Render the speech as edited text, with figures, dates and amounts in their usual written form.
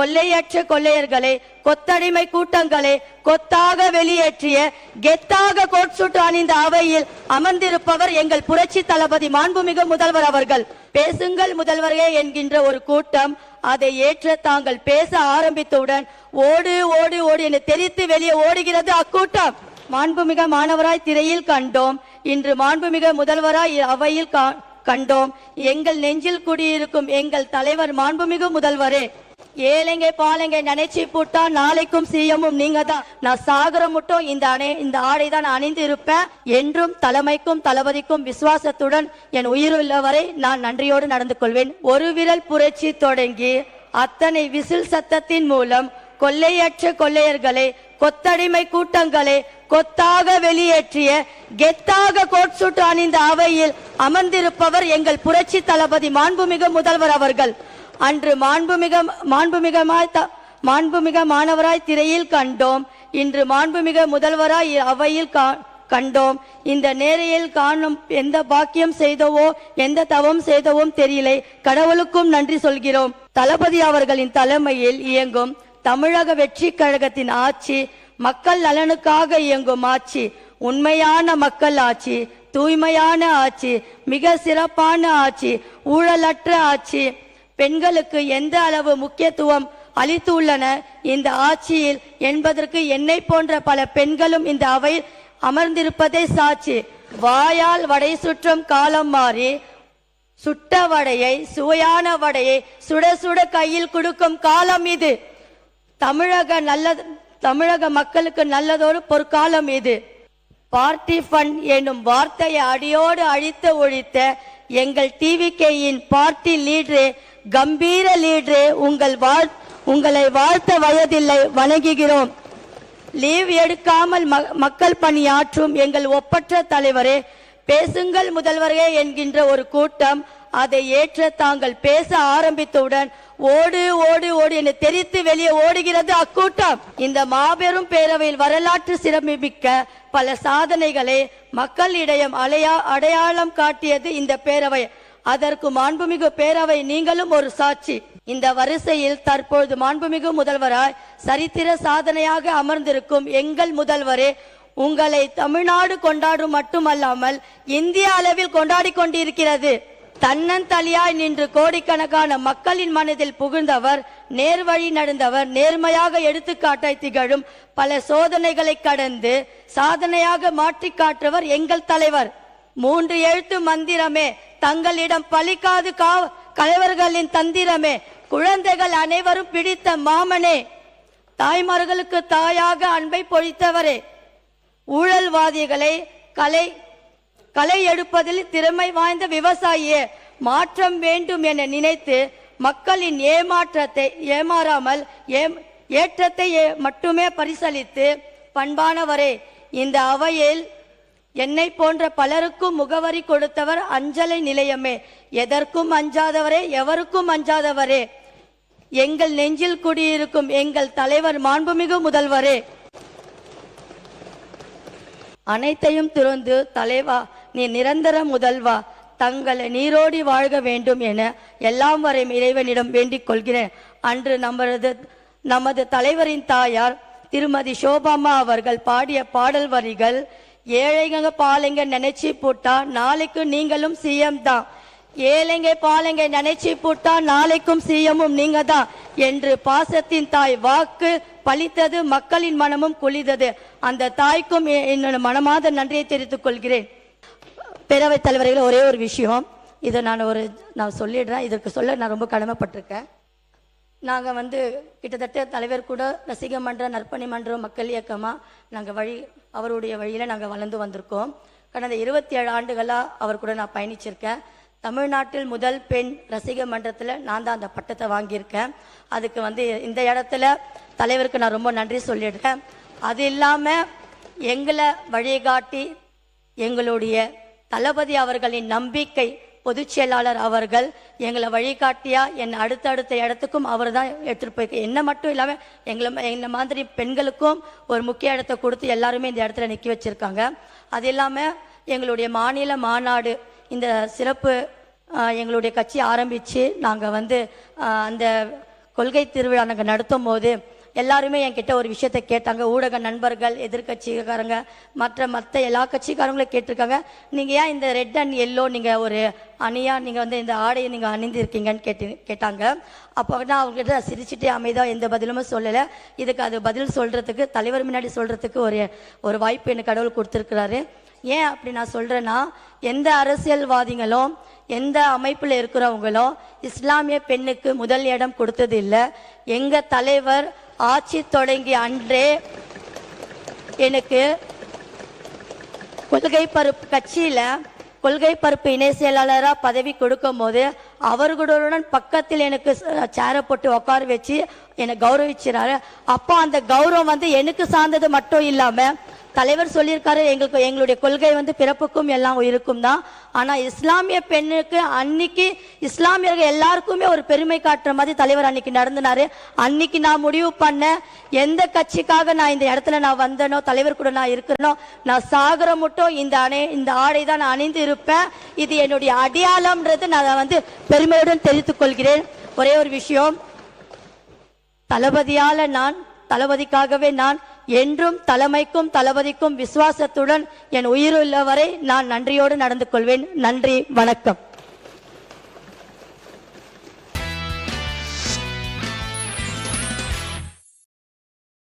கொள்ளையற்ற கொள்ளையர்களை, கொத்தடிமை கூட்டங்களை கொத்தாக வெளியேற்றிய கெத்தாக கோட் சூட் அணிந்த அவையில் அமர்ந்திருப்பவர் எங்கள் புரட்சி தளபதி மாண்புமிகு முதல்வர் அவர்கள். பேசுங்கள் முதல்வரே என்கின்ற ஒரு கூட்டம் அதை ஏற்ற தாங்கள் பேச ஆரம்பித்தவுடன் ஓடு ஓடு ஓடு என தெரித்து வெளியே ஓடுகிறது அக்கூட்டம். மாண்புமிகு மாணவராய் திரையில் கண்டோம், இன்று மாண்புமிகு முதல்வராய் அவையில் கண்டோம். எங்கள் நெஞ்சில் குடியிருக்கும் எங்கள் தலைவர் மாண்புமிகு முதல்வரே, ஏழைங்க பாலைங்க நினைச்சு போட்டா நாளைக்கும் சிஎம்மும் நீங்க தான். நான் சாகர மட்டும் இந்த ஆடை தான் அணிந்து இருப்பேன் என்றும் தலைமைக்கும் தளபதிக்கும் விசுவாசத்துடன் என் உயிருள்ளவரை நான் நன்றியோடு நடந்து கொள்வேன். ஒரு விரல் புரட்சி தொடங்கி அத்தனை விசில் சத்தத்தின் மூலம் கொள்ளையற்ற கொள்ளையர்களை, கொத்தடிமை கூட்டங்களை கொத்தாக வெளியேற்றிய கெத்தாக கோட் சூட் அணிந்த அவையில் அமர்ந்திருப்பவர் எங்கள் புரட்சி தளபதி மாண்புமிகு முதல்வர் அவர்கள். அன்று மாண்புமிகு மாணவராய் திரையில் கண்டோம், இன்று மாண்புமிகு முதல்வராய் அவையில் கண்டோம். இந்த நேரையில் காணும் எந்த பாக்கியம் செய்தவோ எந்த தவம் செய்தவோ தெரியலை, கடவுளுக்கும் நன்றி சொல்கிறோம். தளபதி அவர்களின் தலைமையில் இயங்கும் தமிழக வெற்றி கழகத்தின் ஆட்சி மக்கள் நலனுக்காக இயங்கும் ஆட்சி, உண்மையான மக்கள் ஆட்சி, தூய்மையான ஆட்சி, மிக சிறப்பான ஆட்சி, ஊழலற்ற ஆட்சி. பெண்களுக்கு எந்த அளவு முக்கியத்துவம் அளித்துள்ளன இந்த ஆட்சியில் என்பதற்கு என்னை போன்ற பல பெண்களும் இந்த அவையில் அமர்ந்திருப்பதே சாட்சி. வாயால் வடை சுற்றும் காலம் மாறி சுட்ட வடையை, சுவையான வடையை சுட சுட கையில் கொடுக்கும் காலம் இது. தமிழக மக்களுக்கு நல்லதொரு பொற்காலம் இது. பார்ட்டி ஃபண்ட் என்னும் வார்த்தையை அடியோடு அழித்து ஒழித்த எங்கள் டிவிகேயின் பார்ட்டி லீடரே, கம்பீர லீடரே, உங்களை வாழ்த்த வயதில்லை, வணங்குகிறோம். லீவ் எடுக்காமல் மக்கள் பணியாற்றும் எங்கள் ஒப்பற்ற தலைவரே, பேசுங்கள் முதல்வரே என்கின்ற ஒரு கூட்டம் அதை ஏற்ற தாங்கள் பேச ஆரம்பித்தவுடன் ஓடு ஓடு ஓடு என தெரித்து வெளியே ஓடுகிறது அக்கூட்டம். இந்த மாபெரும் பேரவையில் வரலாற்று சிறப்புமிக்க பல சாதனைகளை மக்களிடையே அடையாளம் காட்டியது இந்த பேரவை. அதற்கு மாண்புமிகு பேரவை நீங்களும் ஒரு சாட்சி. இந்த வரிசையில் தற்பொழுது மாண்புமிகு முதல்வராய் சரித்திர சாதனையாக அமர்ந்திருக்கும் எங்கள் முதல்வரே, உங்களை தமிழ்நாடு கொண்டாடும் மட்டுமல்லாமல் இந்திய அளவில் கொண்டாடி கொண்டிருக்கிறது. தன்னந்தலியாய் நின்று கோடிக்கணக்கான மக்களின் மனதில் புகுந்தவர், நேர்வழி நடந்தவர், நேர்மையாக எடுத்துக்காட்டாய் திகழும் பல சோதனைகளை கடந்து சாதனையாக மாற்றி காட்டுவர் எங்கள் தலைவர். 3 எழுத்து மந்திரமே, தங்களிடம் பலிக்காது கலைவர்களின் தந்திரமே, குழந்தைகள் அனைவரும் பிடித்த மாமனே, தாய்மார்களுக்கு தாயாக அன்பை பொழித்தவரே, ஊழல்வாதிகளை களை எடுப்பதில் திறமை வாய்ந்த விவசாயியே, மாற்றம் வேண்டும் என நினைத்து மக்களின் ஏமாறாமல் ஏற்றத்தை மட்டுமே பரிசளித்து பண்பானவரே, இந்த அவையில் என்னை போன்ற பலருக்கும் முகவரி கொடுத்தவர் அஞ்சலை நிலையமே, எதற்கும் அஞ்சாதவரே, எவருக்கும் அஞ்சாதவரே, எங்கள் நெஞ்சில் குடியிருக்கும் எங்கள் தலைவர் மாண்புமிகு முதல்வரே, அனைத்தையும் துறந்து தலைவா நீ நிரந்தர முதல்வா, தங்களை நீரோடி வாழ்க வேண்டும் என எல்லாம் வரை இறைவனிடம் வேண்டிக் கொள்கிறேன். அன்று நமது தலைவரின் தாயார் திருமதி சோபாமா அவர்கள் பாடிய பாடல் வரிகள், ஏழைங்க பாலைங்க நினைச்சு போட்டா நாளைக்கு நீங்களும் சிஎம் தான், ஏழைங்க பாலைங்க நினைச்சு போட்டா நாளைக்கும் சிஎம்மும் நீங்க தான் என்று பாசத்தின் தாய் வாக்கு பலித்தது, மக்களின் மனமும் குளித்தது. அந்த தாய்க்கும் என்னோட மனமாத நன்றியை தெரிவித்துக் கொள்கிறேன். பேரவைத் தலைவர்கள் ஒரே ஒரு விஷயம், இதை நான் சொல்லிடுறேன், இதற்கு சொல்ல நான் ரொம்ப கடமைப்பட்டிருக்கேன். நாங்கள் கிட்டத்தட்ட தலைவர் கூட ரசிக மன்றம், நற்பணி மன்றம், மக்கள் இயக்கமாக நாங்கள் அவருடைய வழியில் நாங்கள் வளர்ந்து வந்திருக்கோம். கடந்த 27 ஆண்டுகளாக அவர் கூட நான் பயணிச்சிருக்கேன். தமிழ்நாட்டில் முதல் பெண் ரசிக மன்றத்தில் நான் தான் அந்த பட்டத்தை வாங்கியிருக்கேன். அதுக்கு இந்த இடத்துல தலைவருக்கு நான் ரொம்ப நன்றி சொல்லிடுறேன். அது இல்லாமல் எங்களை வழிகாட்டி எங்களுடைய தளபதி அவர்களின் நம்பிக்கை பொதுச் செயலாளர் அவர்கள் எங்களை வழிகாட்டியா அடுத்தடுத்த இடத்துக்கும் அவர் தான் எடுத்துகிட்டு போயிருக்க. என்ன மட்டும் இல்லாமல் எங்களை மாதிரி பெண்களுக்கும் ஒரு முக்கிய இடத்தை கொடுத்து எல்லாருமே இந்த இடத்துல நிற்க வச்சுருக்காங்க. அது இல்லாமல் எங்களுடைய மாநில மாநாடு, இந்த சிறப்பு எங்களுடைய கட்சி ஆரம்பித்து நாங்கள் அந்த கொள்கை திருவிழா நாங்கள் நடத்தும் போது எல்லாருமே என்கிட்ட ஒரு விஷயத்தை கேட்டாங்க. ஊடக நண்பர்கள், எதிர்கட்சிக்காரங்க, மற்ற எல்லா கட்சிக்காரங்களும் கேட்டிருக்காங்க, நீங்கள் ஏன் இந்த ரெட் அண்ட் எல்லோ நீங்கள் ஒரு அணியாக நீங்கள் வந்து இந்த ஆடையை நீங்கள் அணிந்திருக்கீங்கன்னு கேட்டாங்க. அப்போ நான் அவங்ககிட்ட சிரிச்சுட்டே அமைதியாக எந்த பதிலுமே சொல்லலை. இதுக்கு அது பதில் சொல்கிறதுக்கு, தலைவர் முன்னாடி சொல்கிறதுக்கு ஒரு வாய்ப்பு எனக்கு கடவுள் கொடுத்துருக்குறாரு. ஏன் அப்படி நான் சொல்கிறேன்னா, எந்த அரசியல்வாதிகளும் எந்த அமைப்பில் இருக்கிறவங்களும் இஸ்லாமிய பெண்ணுக்கு முதல் இடம் கொடுத்தது இல்லை. எங்கள் தலைவர் ஆட்சி தொடங்கி அன்றே எனக்கு கொள்கை பரப்பு கட்சியில் கொள்கை பரப்பு இணை செயலாளராக பதவி கொடுக்கும் போது அவர்களுடன் பக்கத்தில் எனக்கு சேரை போட்டு உட்கார வச்சு என்னை கௌரவிச்சாரு. அப்போ அந்த கௌரவம் வந்து எனக்கு சார்ந்தது மட்டும் இல்லாமல் தலைவர் சொல்லியிருக்காரு, எங்களுடைய கொள்கை வந்து பிறப்புக்கும் எல்லாம் இருக்கும் தான். ஆனால் இஸ்லாமிய பெண்ணுக்கு அன்னைக்கு இஸ்லாமியர்கள் எல்லாருக்குமே ஒரு பெருமை காட்டுற மாதிரி தலைவர் அன்னைக்கு நடந்தினாரு. அன்னைக்கு நான் முடிவு பண்ண எந்த கட்சிக்காக நான் இந்த இடத்துல நான் வந்தனோ, தலைவர் கூட நான் இருக்கிறனோ, நான் சாகர மட்டும் இந்த ஆடை தான் நான் அணிந்து இருப்பேன். இது என்னுடைய அடையாளம்ன்றது நான் வந்து பெருமையுடன் தெரிவித்துக் கொள்கிறேன். ஒரே ஒரு விஷயம், தளபதிக்காகவே நான் என்றும் தலைமைக்கும் தளபதிக்கும் விசுவாசத்துடன் என் உயிருள்ளவரை நான் நன்றியோடு நடந்து கொள்வேன். நன்றி, வணக்கம்.